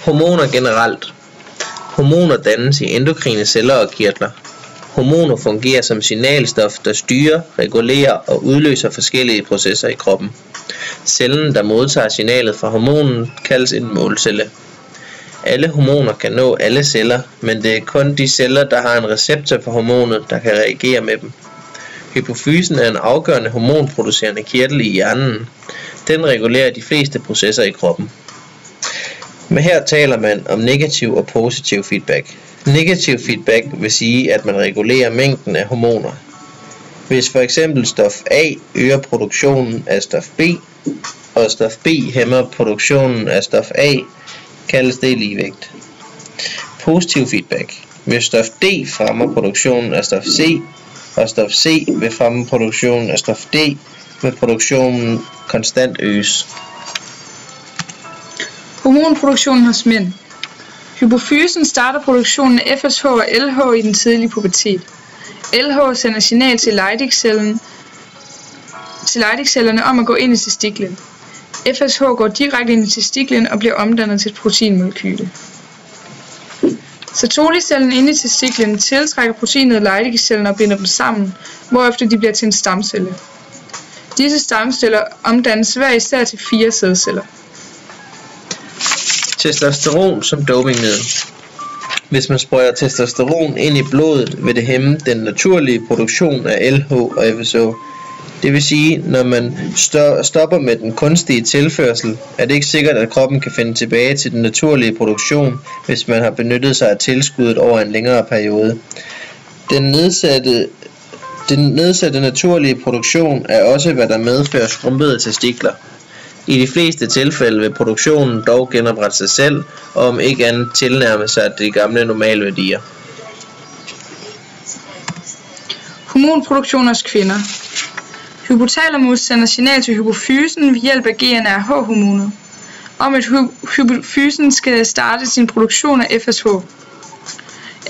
Hormoner generelt. Hormoner dannes i endokrine celler og kirtler. Hormoner fungerer som signalstof, der styrer, regulerer og udløser forskellige processer i kroppen. Cellen, der modtager signalet fra hormonen, kaldes en målcelle. Alle hormoner kan nå alle celler, men det er kun de celler, der har en receptor for hormonet, der kan reagere med dem. Hypofysen er en afgørende hormonproducerende kirtel i hjernen. Den regulerer de fleste processer i kroppen. Men her taler man om negativ og positiv feedback. Negativ feedback vil sige, at man regulerer mængden af hormoner. Hvis for eksempel stof A øger produktionen af stof B, og stof B hæmmer produktionen af stof A, kaldes det ligevægt. Positiv feedback. Hvis stof D fremmer produktionen af stof C, og stof C vil fremme produktionen af stof D, vil produktionen konstant øges. Hormonproduktionen hos mænd. Hypofysen starter produktionen af FSH og LH i den tidlige pubertet. LH sender signal til Leydig-cellerne om at gå ind i testiklen. FSH går direkte ind i testiklen og bliver omdannet til et proteinmolekyle. Sertoli-cellen inde i testiklen tiltrækker proteinet Leydig-cellen og binder dem sammen, hvorefter de bliver til en stamcelle. Disse stamceller omdannes hver især til 4 sædceller. Testosteron som dopingmiddel. Hvis man sprøjter testosteron ind i blodet, vil det hæmme den naturlige produktion af LH og FSH. Det vil sige, når man stopper med den kunstige tilførsel, er det ikke sikkert, at kroppen kan finde tilbage til den naturlige produktion, hvis man har benyttet sig af tilskuddet over en længere periode. Den nedsatte naturlige produktion er også, hvad der medfører skrumpede testikler. I de fleste tilfælde vil produktionen dog genoprette sig selv, og om ikke andet tilnærme sig de gamle normale værdier. Hormonproduktion hos kvinder. Hypotalamus sender signal til hypofysen ved hjælp af GnRH-hormonet, om at hypofysen skal starte sin produktion af FSH.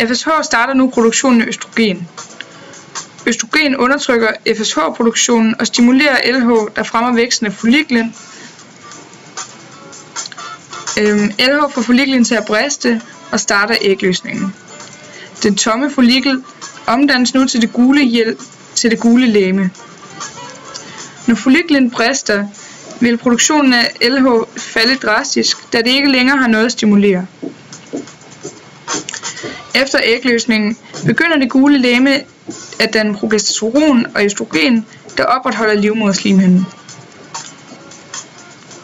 FSH starter nu produktionen af østrogen. Østrogen undertrykker FSH-produktionen og stimulerer LH, der fremmer væksten af folliklen. LH får folliklen til at briste og starter ægløsningen. Den tomme follikel omdannes nu til det gule legeme. Når folliklen brister, vil produktionen af LH falde drastisk, da det ikke længere har noget at stimulere. Efter ægløsningen begynder det gule legeme at danne progesteron og østrogen, der opretholder livmoderslimhinden.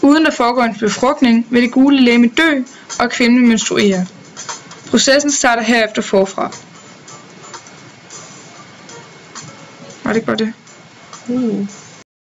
Uden der foregår en befrugtning, vil det gule legeme dø, og kvinden menstruere. Processen starter herefter forfra. Var det godt det?